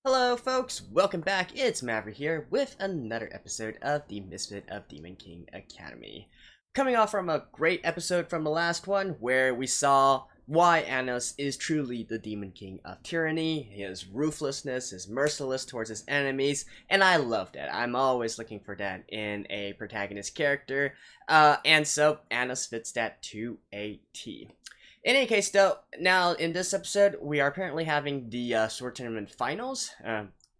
Hello folks, welcome back, it's Maverick here with another episode of the Misfit of Demon King Academy. Coming off from a great episode from the last one where we saw why Anos is truly the Demon King of Tyranny, his ruthlessness, his merciless towards his enemies, and I love that. I'm always looking for that in a protagonist character, and so Anos fits that to a T. In any case, though, now in this episode, we are apparently having the Sword Tournament Finals.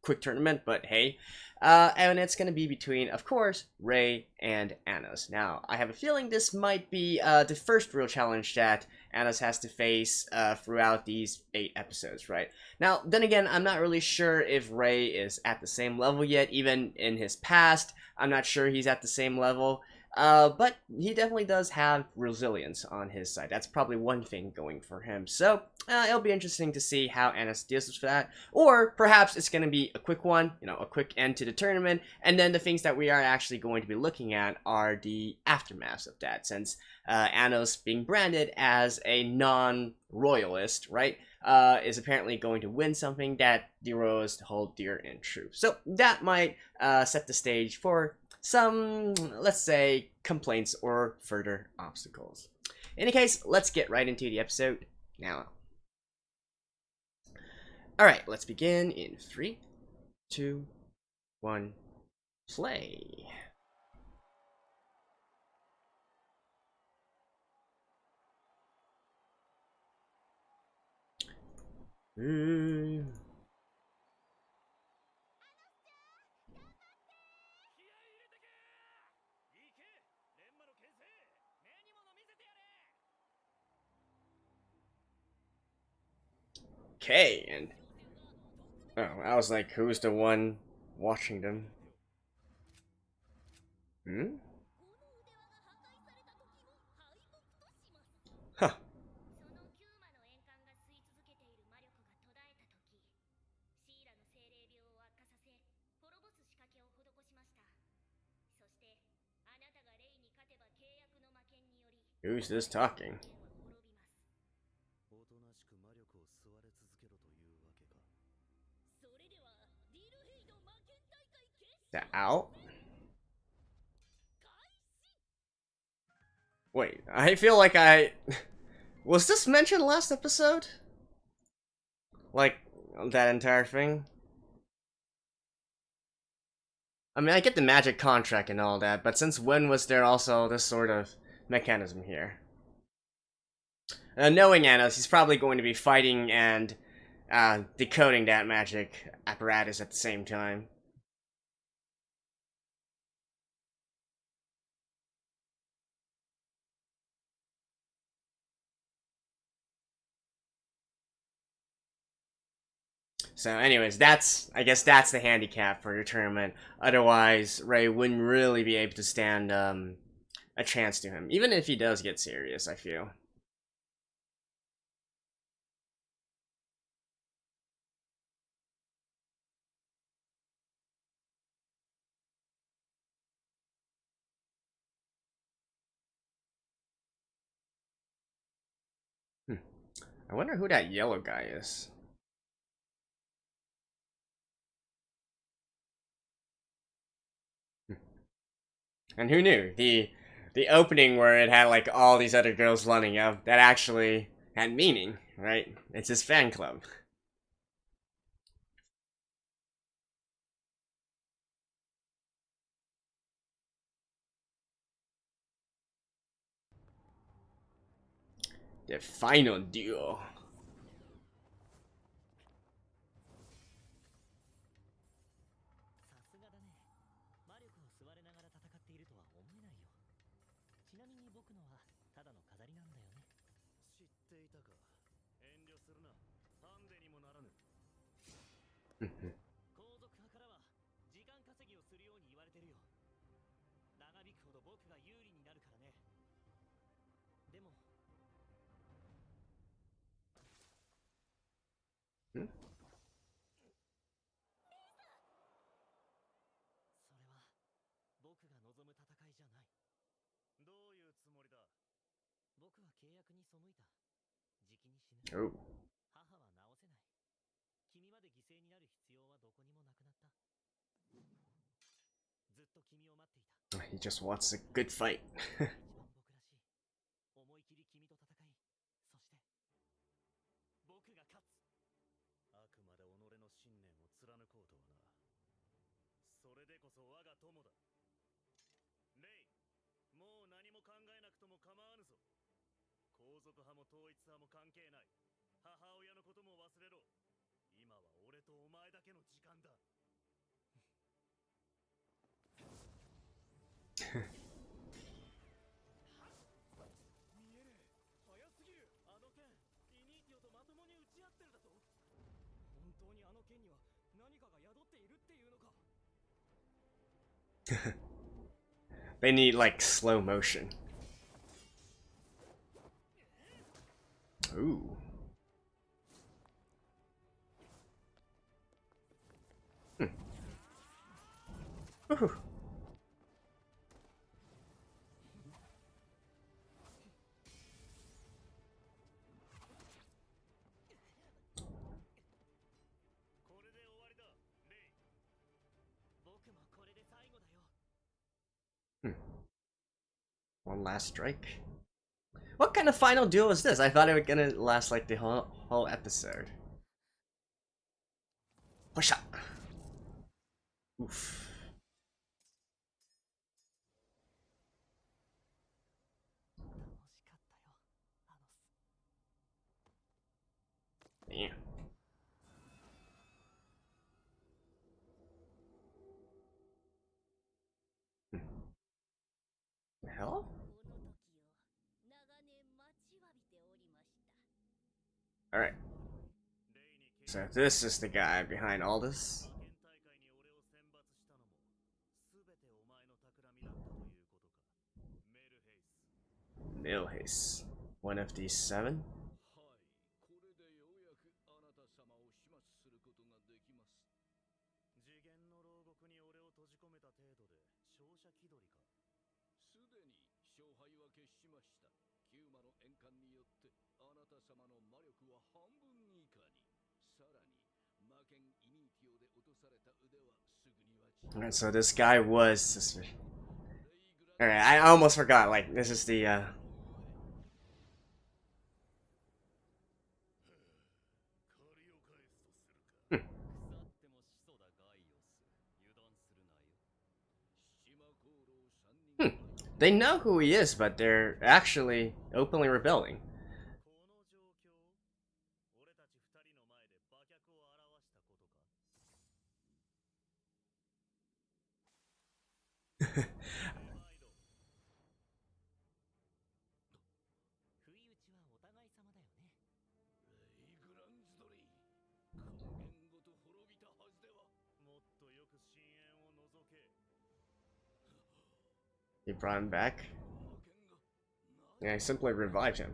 Quick tournament, but hey. And it's going to be between, of course, Ray and Anos. Now, I have a feeling this might be the first real challenge that Anos has to face throughout these 8 episodes, right? Now, then again, I'm not really sure if Ray is at the same level yet. Even in his past, I'm not sure he's at the same level. But he definitely does have resilience on his side. That's probably one thing going for him. So, it'll be interesting to see how Anos deals with that. Or, perhaps it's going to be a quick one, a quick end to the tournament. And then the things that we are actually going to be looking at are the aftermaths of that. Since Anos being branded as a non-royalist, right, is apparently going to win something that the royalists hold dear and true. So, that might set the stage for some, let's say, complaints or further obstacles. In any case, let's get right into the episode now. Alright, let's begin in 3, 2, 1, play. Okay, and I was like, who's the one watching them? Huh. Who's this talking? The out? Wait, I feel like was this mentioned last episode? Like, that entire thing? I mean, I get the magic contract and all that, but since when was there also this sort of mechanism here? Knowing Anos, he's probably going to be fighting and decoding that magic apparatus at the same time. So anyways, I guess that's the handicap for your tournament. Otherwise, Ray wouldn't really be able to stand a chance to him. Even if he does get serious, I feel. I wonder who that yellow guy is. And who knew? The opening where it had like all these other girls lining up, that actually had meaning, right? It's his fan club. The final duel. Hmm? Oh. He just wants a good fight. 思い切り君と戦い、そして僕が勝つ。あくまで己の信念を貫こうとはな。それでこそ我が友だ。レイ、もう何も考えなくとも構わぬぞ。皇族派も統一派も関係ない。母親のことも忘れろ。今は俺とお前だけの時間だ。見えねえ、早すぎる。あの剣、イニーティオとまともに打ち合ってるだと。本当にあの剣には何かが宿っているっていうのか。They need like slow motion. Ooh. Ooh. これで終わりだ、レイ。僕もこれで最後だよ。One last strike. What kind of final duel is this? I thought it was gonna last like the whole episode. Push up. Oof. Yeah. The hell? Alright. So this is the guy behind all this. Milhace. One of these 7? Alright, so this guy was... Alright, I almost forgot, like, this is the, They know who he is, but they're actually openly rebelling. He brought him back. Yeah, he simply revived him.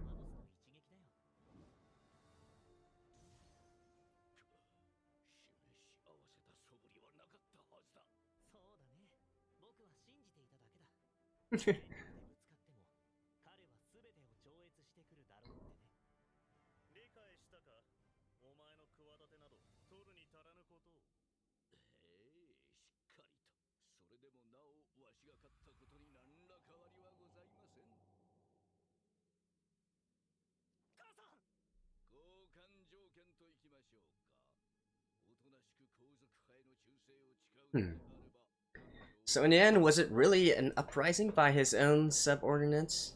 So in the end, was it really an uprising by his own subordinates?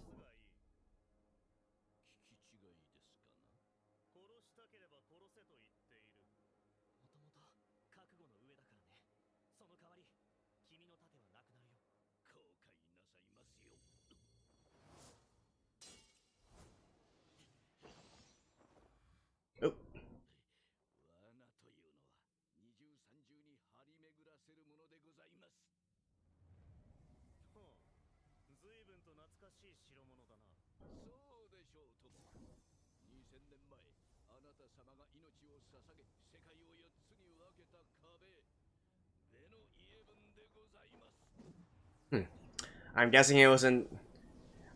Oh. I'm guessing it wasn't...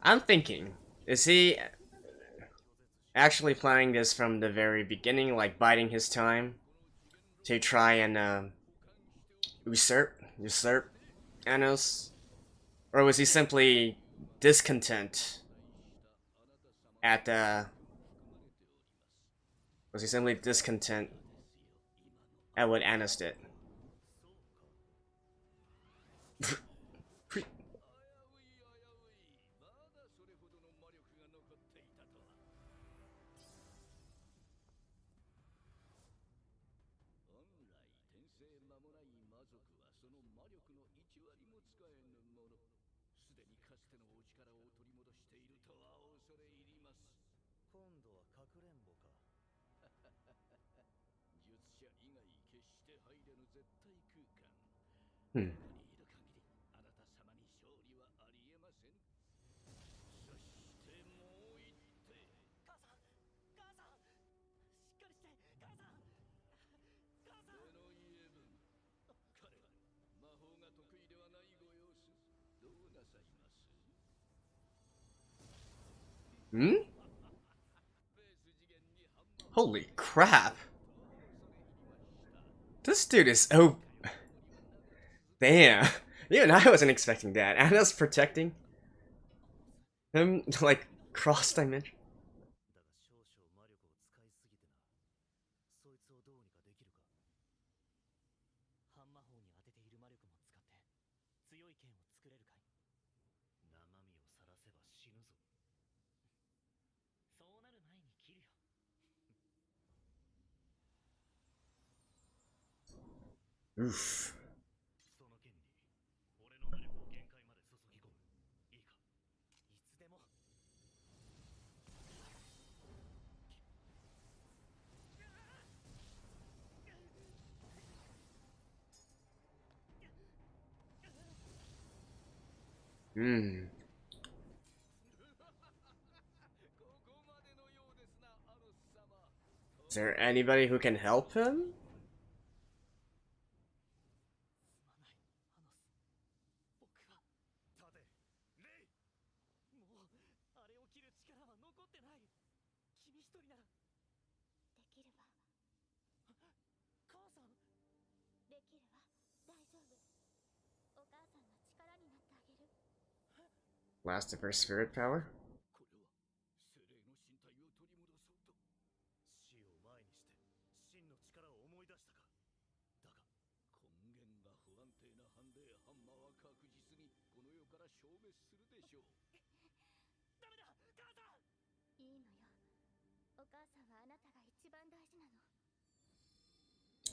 I'm thinking, is he actually planning this from the very beginning, like biding his time? to try and usurp Anos, or was he simply discontent at was he simply discontent at what Anos did? Hmm. Hmm? Holy crap. This dude is oh damn. Even I wasn't expecting that. Anna's protecting him like cross dimension. Oof. Hmm. Is there anybody who can help him? Last of her spirit power?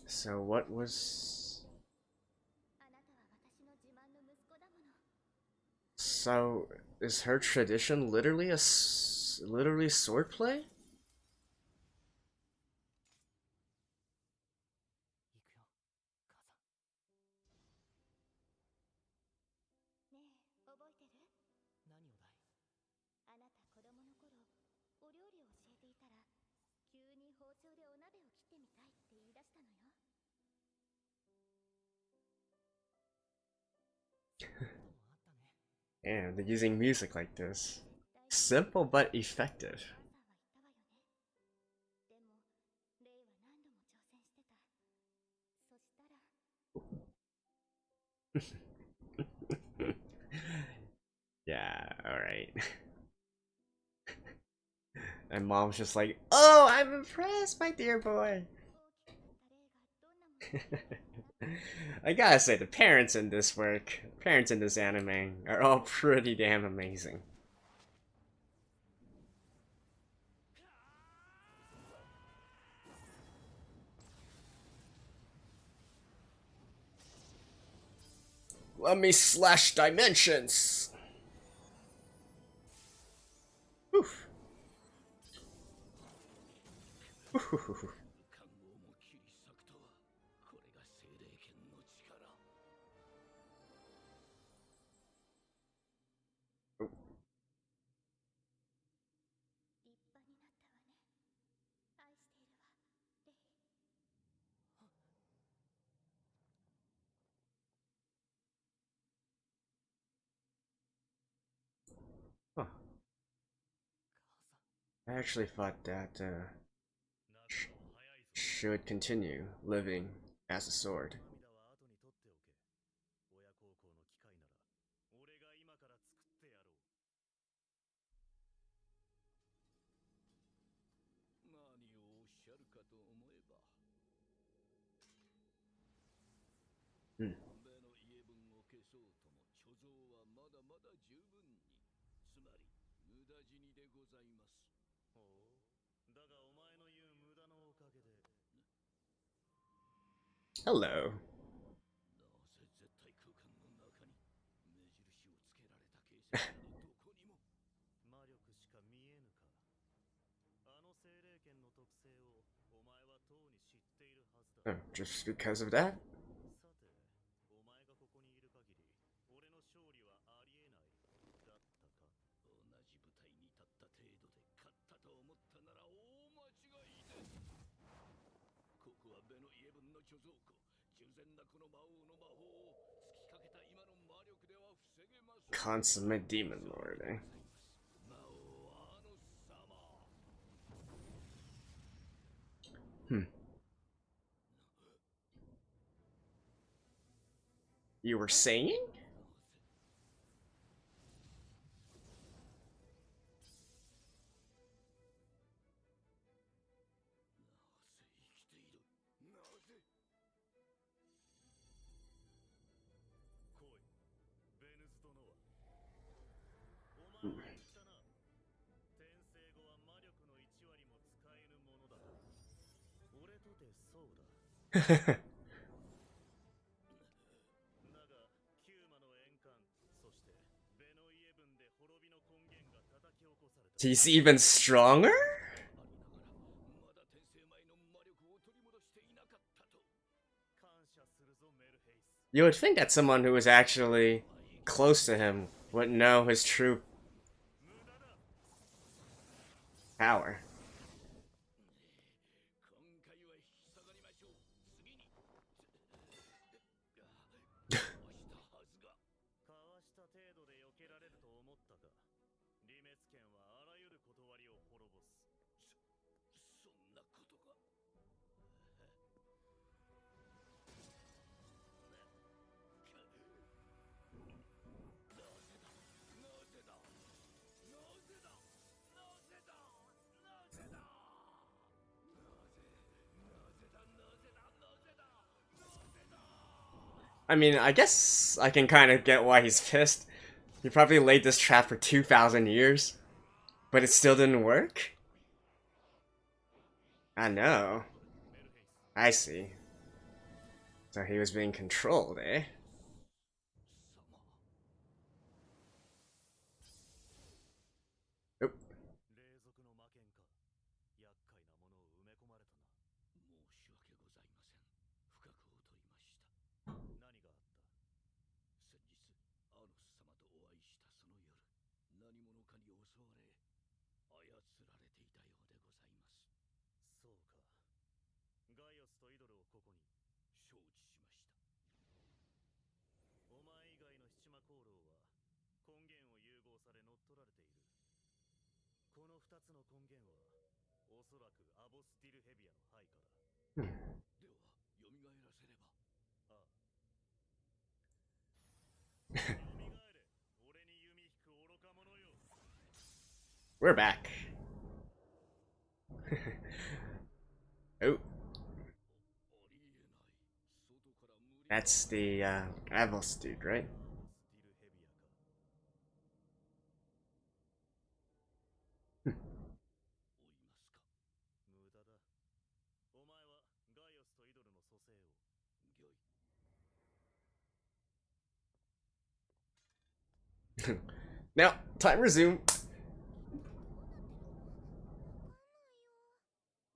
So what was... So is her tradition literally literally swordplay? And they're using music like this. Simple but effective. Yeah, alright. And mom's just like, oh, I'm impressed, my dear boy. I gotta say, the parents in this parents in this anime, are all pretty damn amazing. Let me slash dimensions! Oof. Ooh. Huh. I actually thought that, should continue living as a sword. 涙は後に取っておけ。親孝行の機会なら俺が今から作ってやろう。何をおっしゃるかと思えば。うん。米の家分を消そうとも貯蔵はまだまだ十分に。つまり無駄死にでございます。ほう。だがお前の言う無駄のおかげで。Hello. なぜ絶対空間の中に目印をつけられた形跡などどこにも魔力しか見えぬか。あの精霊剣の特性をお前はとうに知っているはずだ。Oh, just because of that? さて、お前がここにいる限り俺の勝利はありえないだったか。同じ舞台に立った程度で勝ったと思ったなら大間違いです。ここはベの家分の貯蔵庫。従前なこの魔王の魔法を突きかけた今の魔力では防げません。 Consummate demon lord, eh? 魔王あの様。 You were saying? なぜ来い、ベヌズ殿は。お前は言ったな。転生後は魔力の1割も使えぬものだ。俺とてそうだ。だが、キューマの円環、そしてベの家分で滅びの根源が叩き起こされた。 He's even stronger? まだ転生前の魔力を取り戻していなかったと。感謝するぞ、メルヘイス。 You would think that someone who was actually close to him would know his true power. 今回は引き下がりましょう。次にかわした程度で避けられると思ったか。リメツ剣はあらゆる断りを滅ぼす。そんなことが。I mean, I guess I can kind of get why he's pissed. He probably laid this trap for 2,000 years, but it still didn't work? I know. I see. So he was being controlled, eh? Oop. 霊族の魔剣か。厄介なものを埋め込まれたな。申し訳ございません。深くおとりました。何があった。先日アノス様とお会いしたその夜、何者かに襲われ操られていたようでございます。そうか。ガイオスとイドルをここに承知しました。お前以外の七魔功労は根源を融合され乗っ取られている。この2つの根源はおそらくアボスティルヘビアの配下だ。では蘇らせれば。ああ。蘇れ、俺に弓引く愚か者よ。 We're back. Oh. ありえない。外から無理。 That's the, Avos dude, right? スティルヘビアか。追いますか。無駄だ。お前はガイオスとイドルの蘇生を。御意。 Now, time resume.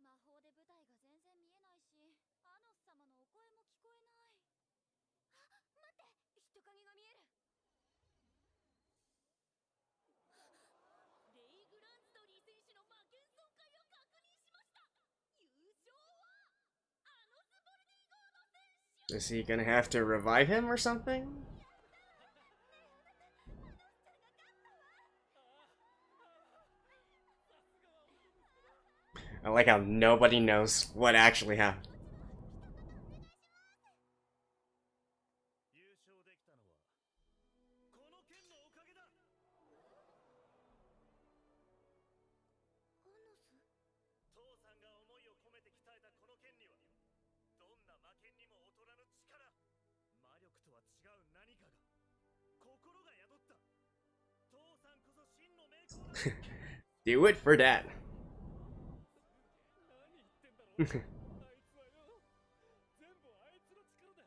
魔法で舞台が全然見えないし、アノス様のお声も聞こえない。あ、待って、人影が見える。レイ・グランストリー選手の魔剣損壊を確認しました。優勝はアノス・ボルディゴード選手。 Is he gonna have to revive him or something? I like how nobody knows what actually happened. 優勝できたのはこの剣のおかげだ。父さんが思いを込めて鍛えたこの剣にはどんな魔剣にも劣らぬ力、魔力とは違う何かが、心が宿った。父さんこそ真の名工だ。 Do it for that. 何言ってんだろう。あいつはよ、全部あいつの力で、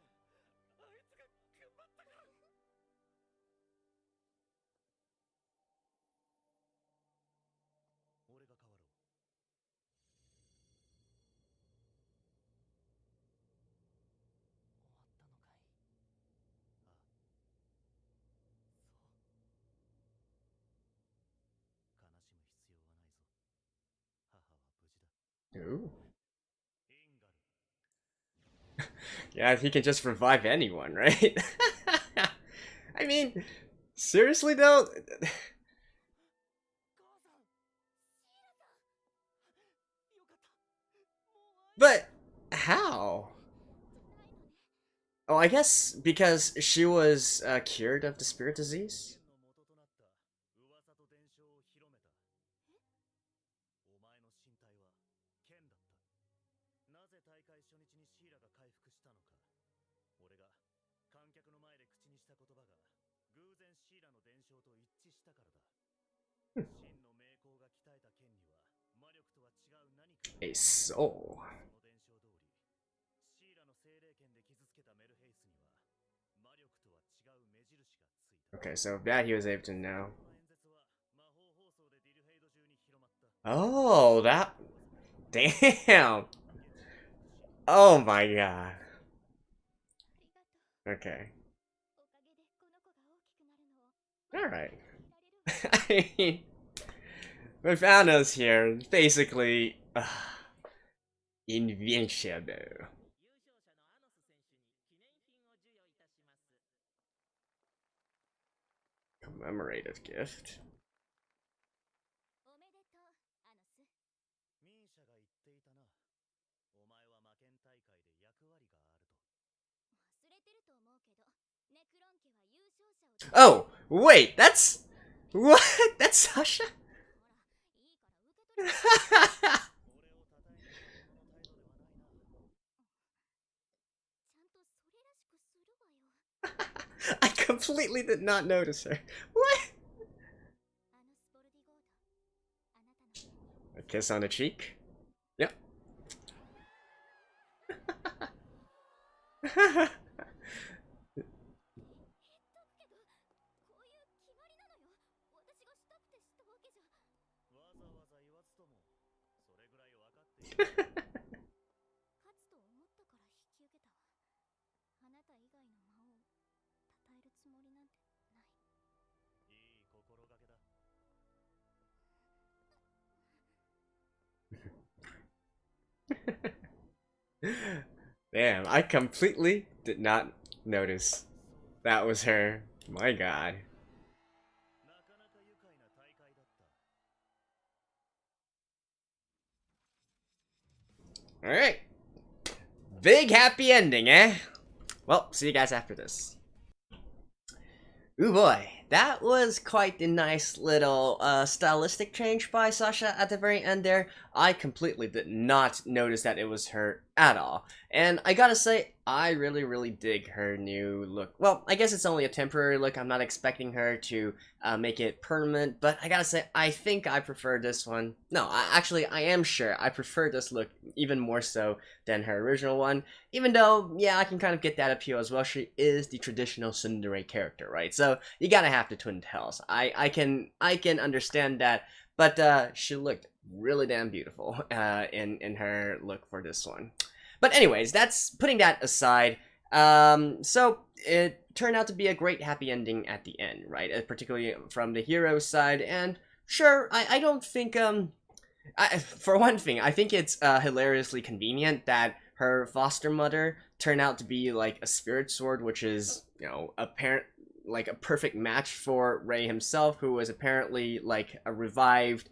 あいつが頑張ったから。俺が変わろう。終わったのかい。ああ、そう。悲しむ必要はないぞ。母は無事だ。 Ooh. インガル。 Yeah, he can just revive anyone, right? I mean, seriously though? 母さん、シーラさん。よかった。もう会え But how? Oh, I guess because she was cured of the spirit disease? 剣の元となった噂と伝承を広めた。お前の身体は剣だった。なぜ大会初日にシーラが回復したのか。俺が観客の前で口にした言葉が偶然シーラの伝承と一致したからだ。真の名工が鍛えた剣には魔力とは違う何かが。 A soul. その伝承通り、シーラの精霊剣で傷つけたメルヘイスには魔力とは違う目印がついた。 Okay, so that he was able to know. この演説は魔法放送でディルヘイド中に広まった。 Oh, that. Damn. Oh my god. Okay. おかげでこの子が大きくなるのを Alright. 見られる I mean, we found us here, basically, invincible. 優勝者のアノス選手に記念品を授与いたします。 Commemorative gift. おめでとうアノス。ミーシャが言っていたな。お前は魔剣大会で役割があると。忘れてると思うけどネクロン家は優勝者を Oh, wait, that's. What? That's Sasha? ほらいいから受け取り俺を称えるほどの態度ではないな。ちゃんとそれらしくするわよ。 I completely did not notice her. What? アノス・ボルディゴード、あなたの A kiss on the cheek? Yep. けどこういう決まりなのよ。私がしたくてしたわけじゃ。わざわざ言わずともそれぐらい分かっている。勝つと思ったから引き受けたわ。あなた以外の魔王を称えるつもりなんてない。いい心がけだ。 Damn, I completely did not notice that was her. My god. なかなか愉快な大会だった。 Alright. Big happy ending, eh? Well, see you guys after this. Ooh boy, that was quite a nice little stylistic change by Sasha at the very end there. I completely did not notice that it was her at all. And I gotta say, I really dig her new look. Well, I guess it's only a temporary look. I'm not expecting her to make it permanent, but I gotta say, I think I prefer this one. No, actually, I am sure I prefer this look even more so than her original one. Even though, yeah, I can kind of get that appeal as well. She is the traditional tsundere character, right? So you gotta have the twin tails. I can understand that, but she looked really damn beautiful in her look for this one. But anyways, that's putting that aside. So it turned out to be a great happy ending at the end, right? Particularly from the hero's side. And sure, I don't think for one thing, I think it's hilariously convenient that her foster mother turned out to be like a spirit sword, which is, you know, like a perfect match for Rei himself, who was apparently like a revived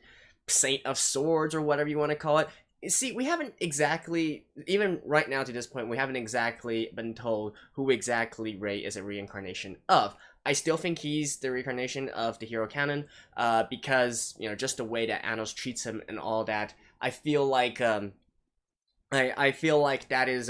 saint of swords or whatever you want to call it. see, we haven't exactly, even right now to this point, we haven't exactly been told who exactly Rei is a reincarnation of. I still think he's the reincarnation of the hero canon, because, you know, just the way that Anos treats him and all that, I feel like, I feel like that is,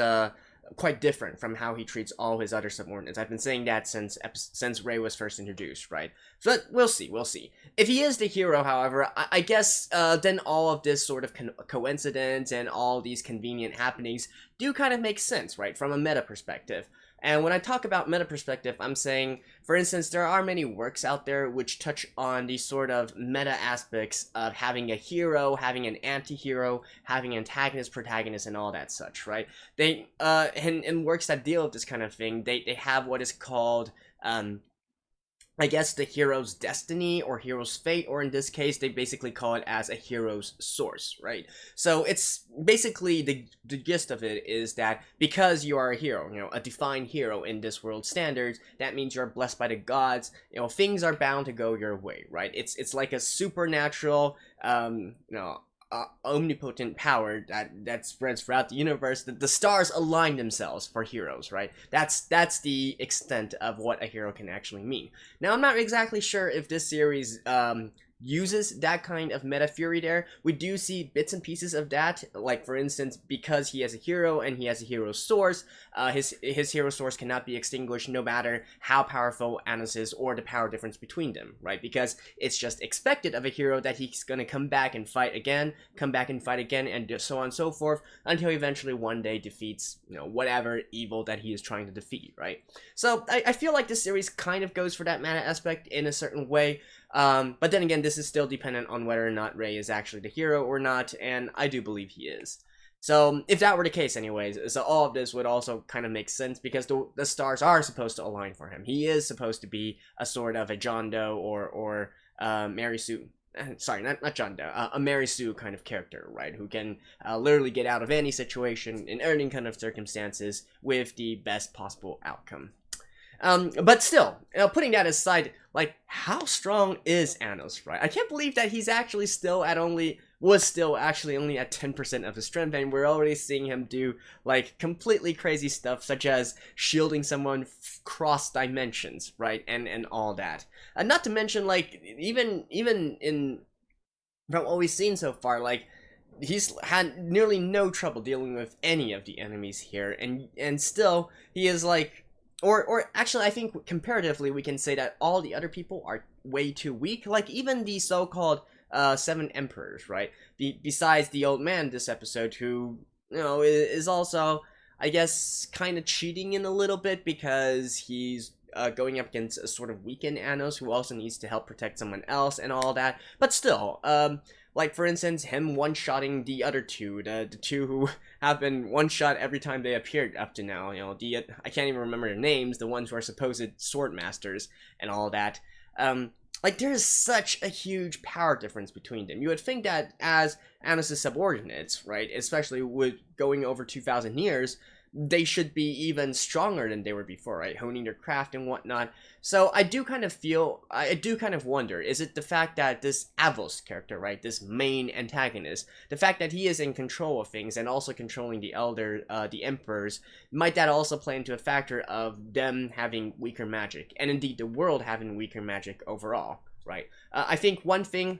quite different from how he treats all his other subordinates. I've been saying that since Rei was first introduced, right? But we'll see. If he is the hero, however, I guess then all of this sort of coincidence and all these convenient happenings do kind of make sense, right? From a meta perspective. And when I talk about meta perspective, I'm saying, for instance, there are many works out there which touch on these sort of meta aspects of having a hero, having an anti-hero, having antagonist, protagonist, and all that such, right? They, in works that deal with this kind of thing, they have what is called, I guess, the hero's destiny or hero's fate, or in this case, they basically call it as a hero's source, right? So it's basically the gist of it is that because you are a hero, you know, a defined hero in this world standards, that means you're blessed by the gods. You know, things are bound to go your way, right? It's like a supernatural, you know, omnipotent power that spreads throughout the universe. The stars align themselves for heroes, right? That's the extent of what a hero can actually mean. Now, I'm not exactly sure if this series uses that kind of meta fury there. We do see bits and pieces of that, like for instance, because he has a hero and he has a hero source, his hero source cannot be extinguished no matter how powerful Anos is or the power difference between them, right? Because it's just expected of a hero that he's gonna come back and fight again, and so on and so forth, until he eventually one day defeats, you know, whatever evil that he is trying to defeat, right? So I feel like this series kind of goes for that meta aspect in a certain way. But then again, this is still dependent on whether or not Rei is actually the hero or not, and I do believe he is. So, if that were the case anyways, so all of this would also kind of make sense, because the stars are supposed to align for him. He is supposed to be a sort of a John Doe or Mary Sue. Sorry, not John Doe, a Mary Sue kind of character, right? Who can literally get out of any situation in any kind of circumstances with the best possible outcome. But still, you know, putting that aside, like, how strong is Anos, right? I can't believe that he's actually still at only 10% of his strength, and we're already seeing him do, like, completely crazy stuff, such as shielding someone cross dimensions, right? And all that. Not to mention, like, even in, from what we've seen so far, like, he's had nearly no trouble dealing with any of the enemies here, and still, he is, like, or actually, I think comparatively, we can say that all the other people are way too weak. Like, even the so-called 7 emperors, right? Besides the old man this episode, who, you know, is also, I guess, kind of cheating in a little bit, because he's going up against a sort of weakened Anos, who also needs to help protect someone else and all that. But still, like, for instance, him one-shotting the other two, the two who have been one-shot every time they appeared up to now, you know, I can't even remember their names, the ones who are supposed sword masters and all that. Like, there is such a huge power difference between them. You would think that as Anos' subordinates, right, especially with going over 2,000 years, they should be even stronger than they were before, right? Honing their craft and whatnot. So I do kind of wonder, is it the fact that this Avos character, right, this main antagonist, the fact that he is in control of things and also controlling the emperors, might that also play into a factor of them having weaker magic, and indeed the world having weaker magic overall, right? I think one thing,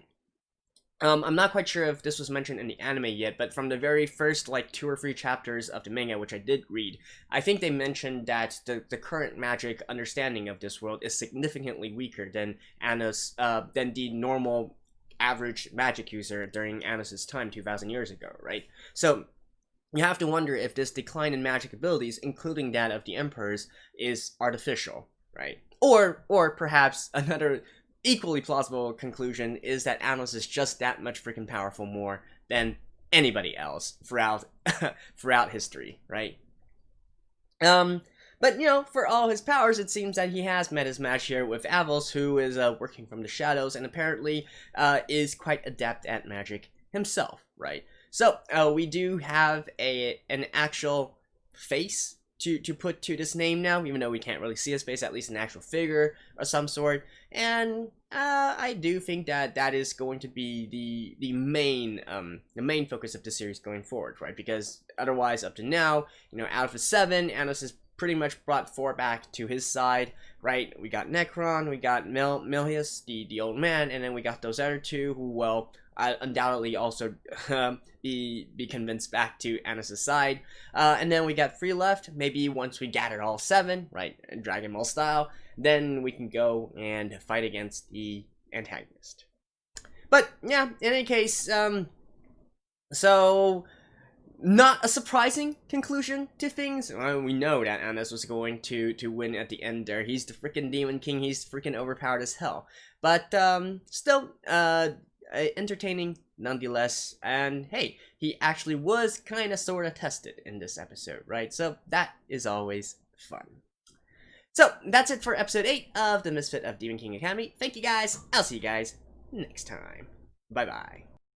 I'm not quite sure if this was mentioned in the anime yet, but from the very first, like, 2 or 3 chapters of the manga, which I did read, I think they mentioned that the current magic understanding of this world is significantly weaker than than the normal average magic user during Anos' time 2,000 years ago, right? So, you have to wonder if this decline in magic abilities, including that of the emperors, is artificial, right? Or perhaps another equally plausible conclusion is that Anos is just that much freaking powerful more than anybody else throughout history, right? But, you know, for all his powers, it seems that he has met his match here with Avos, who is working from the shadows and apparently is quite adept at magic himself, right? So we do have an actual face to put to this name now, even though we can't really see his face, at least an actual figure of some sort. And I do think that that is going to be the main focus of the series going forward, right? Because otherwise, up to now, you know, out of the 7, Anos has pretty much brought 4 back to his side, right? We got Necron, we got Milhius, the old man, and then we got those other 2 who, well, undoubtedly also be convinced back to Anos' side. And then we got 3 left. Maybe once we gather all 7, right, Dragon Ball style, then we can go and fight against the antagonist. But yeah, in any case, so not a surprising conclusion to things. Well, we know that Anos was going to win at the end there. He's the freaking Demon King. He's freaking overpowered as hell. But still, entertaining nonetheless. And hey, he actually was kind of sort of tested in this episode, right? So that is always fun. So that's it for episode 8 of the Misfit of Demon King Academy. Thank you guys. I'll see you guys next time. Bye bye.